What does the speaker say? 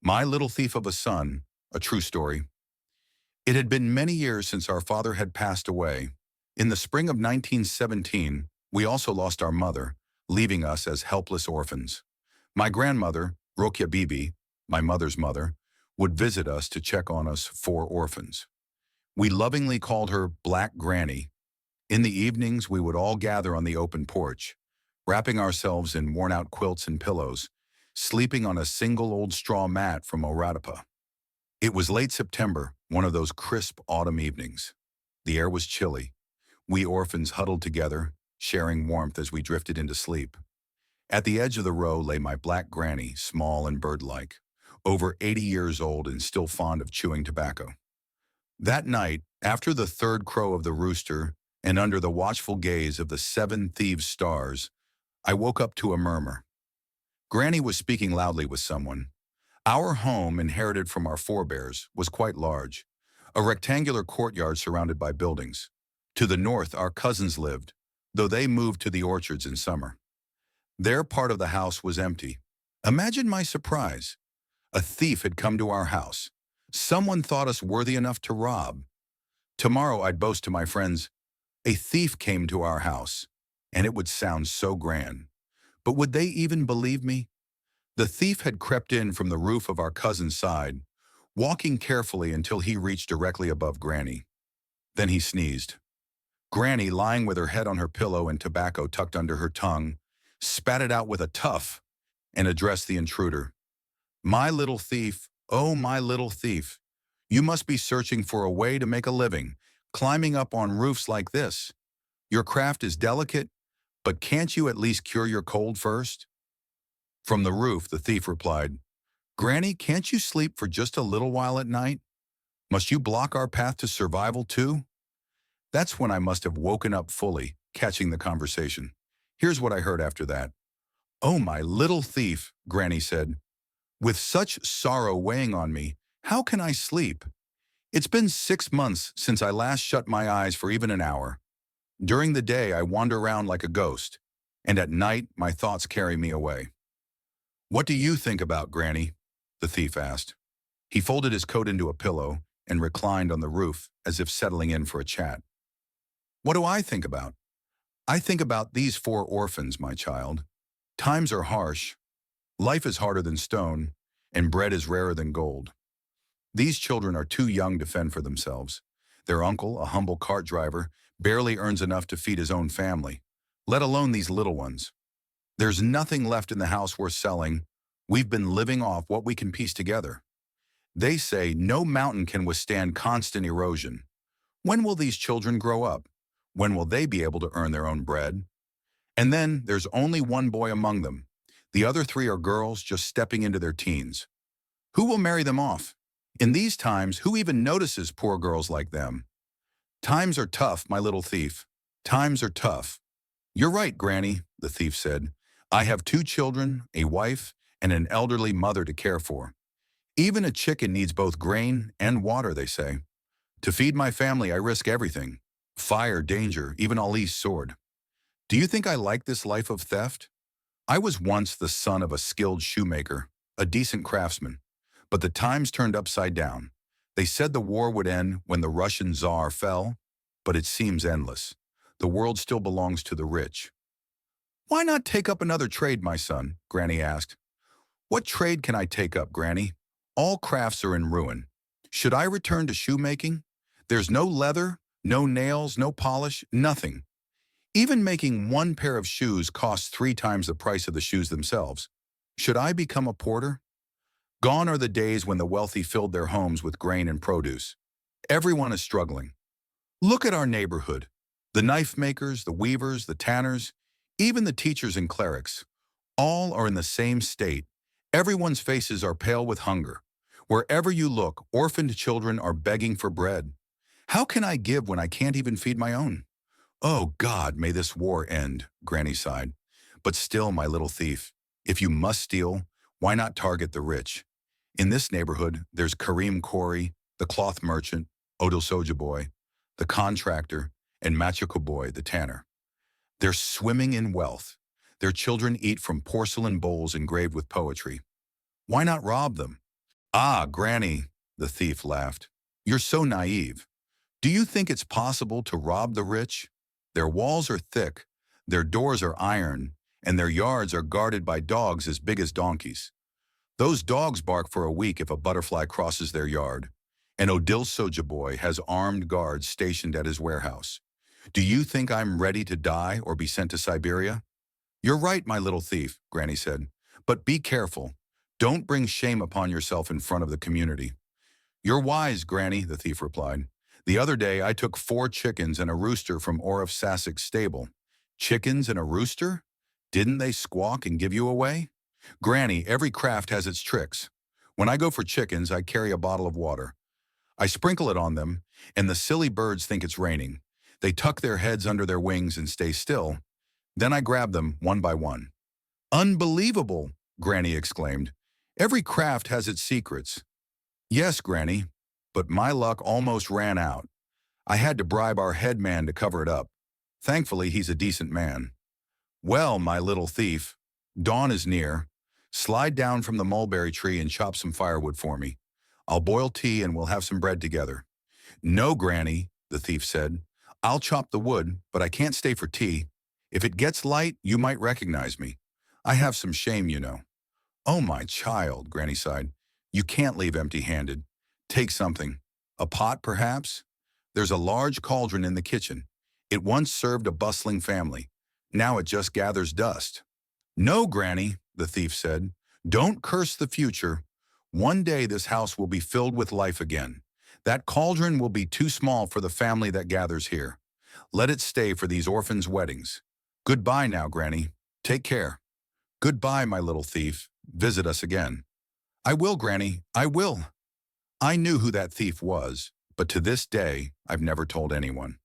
My Little Thief of a Son, a true story. It had been many years since our father had passed away. In the spring of 1917, we also lost our mother, leaving us as helpless orphans. My grandmother, Rokia Bibi, my mother's mother, would visit us to check on us four orphans. We lovingly called her Black Granny. In the evenings, we would all gather on the open porch, wrapping ourselves in worn-out quilts and pillows, sleeping on a single old straw mat from Oratapa. It was late September, one of those crisp autumn evenings. The air was chilly. We orphans huddled together, sharing warmth as we drifted into sleep. At the edge of the row lay my Black Granny, small and bird-like, over 80 years old and still fond of chewing tobacco. That night, after the third crow of the rooster and under the watchful gaze of the 7 thieves' stars, I woke up to a murmur. Granny was speaking loudly with someone. Our home, inherited from our forebears, was quite large, a rectangular courtyard surrounded by buildings. To the north, our cousins lived, though they moved to the orchards in summer. Their part of the house was empty. Imagine my surprise. A thief had come to our house. Someone thought us worthy enough to rob. Tomorrow I'd boast to my friends, a thief came to our house, and it would sound so grand. But would they even believe me? The thief had crept in from the roof of our cousin's side, walking carefully until he reached directly above Granny. Then he sneezed. Granny, lying with her head on her pillow and tobacco tucked under her tongue, spat it out with a tuff and addressed the intruder. My little thief, oh my little thief, you must be searching for a way to make a living, climbing up on roofs like this. Your craft is delicate, but can't you at least cure your cold first? From the roof, the thief replied, Granny, can't you sleep for just a little while at night? Must you block our path to survival too? That's when I must have woken up fully, catching the conversation. Here's what I heard after that. Oh, my little thief, Granny said. With such sorrow weighing on me, how can I sleep? It's been 6 months since I last shut my eyes for even an hour. During the day, I wander around like a ghost, and at night, my thoughts carry me away. What do you think about, Granny? The thief asked. He folded his coat into a pillow and reclined on the roof as if settling in for a chat. What do I think about? I think about these 4 orphans, my child. Times are harsh. Life is harder than stone, and bread is rarer than gold. These children are too young to fend for themselves. Their uncle, a humble cart driver, barely earns enough to feed his own family, let alone these little ones. There's nothing left in the house worth selling. We've been living off what we can piece together. They say no mountain can withstand constant erosion. When will these children grow up? When will they be able to earn their own bread? And then there's only one boy among them. The other 3 are girls just stepping into their teens. Who will marry them off? In these times, who even notices poor girls like them? Times are tough, my little thief. Times are tough. You're right, Granny, the thief said. I have 2 children, a wife, and an elderly mother to care for. Even a chicken needs both grain and water, they say. To feed my family, I risk everything. Fire, danger, even Ali's sword. Do you think I like this life of theft? I was once the son of a skilled shoemaker, a decent craftsman, but the times turned upside down. They said the war would end when the Russian Tsar fell, but it seems endless. The world still belongs to the rich. Why not take up another trade, my son? Granny asked. What trade can I take up, Granny? All crafts are in ruin. Should I return to shoemaking? There's no leather, no nails, no polish, nothing. Even making 1 pair of shoes costs 3 times the price of the shoes themselves. Should I become a porter? Gone are the days when the wealthy filled their homes with grain and produce. Everyone is struggling. Look at our neighborhood. The knife makers, the weavers, the tanners, even the teachers and clerics. All are in the same state. Everyone's faces are pale with hunger. Wherever you look, orphaned children are begging for bread. How can I give when I can't even feed my own? Oh God, may this war end, Granny sighed. But still, my little thief, if you must steal, why not target the rich? In this neighborhood, there's Kareem Corey, the cloth merchant, Odil Soja boy, the contractor, and Machiko boy, the tanner. They're swimming in wealth. Their children eat from porcelain bowls engraved with poetry. Why not rob them? Ah, Granny, the thief laughed. You're so naive. Do you think it's possible to rob the rich? Their walls are thick, their doors are iron, and their yards are guarded by dogs as big as donkeys. Those dogs bark for a week if a butterfly crosses their yard, and Odil Sojaboy has armed guards stationed at his warehouse. Do you think I'm ready to die or be sent to Siberia? You're right, my little thief, Granny said, but be careful. Don't bring shame upon yourself in front of the community. You're wise, Granny, the thief replied. The other day I took 4 chickens and a rooster from Orif Sassik's stable. Chickens and a rooster? Didn't they squawk and give you away? Granny, every craft has its tricks. When I go for chickens, I carry a bottle of water. I sprinkle it on them, and the silly birds think it's raining. They tuck their heads under their wings and stay still. Then I grab them one by one. Unbelievable, Granny exclaimed. Every craft has its secrets. Yes, Granny, but my luck almost ran out. I had to bribe our head man to cover it up. Thankfully, he's a decent man. Well, my little thief, dawn is near. Slide down from the mulberry tree and chop some firewood for me. I'll boil tea and we'll have some bread together. No, Granny, the thief said. I'll chop the wood, but I can't stay for tea. If it gets light, you might recognize me. I have some shame, you know. Oh, my child, Granny sighed. You can't leave empty-handed. Take something. A pot, perhaps? There's a large cauldron in the kitchen. It once served a bustling family. Now it just gathers dust. No, Granny, the thief said. Don't curse the future. One day this house will be filled with life again. That cauldron will be too small for the family that gathers here. Let it stay for these orphans' weddings. Goodbye now, Granny. Take care. Goodbye, my little thief. Visit us again. I will, Granny, I will. I knew who that thief was, but to this day, I've never told anyone.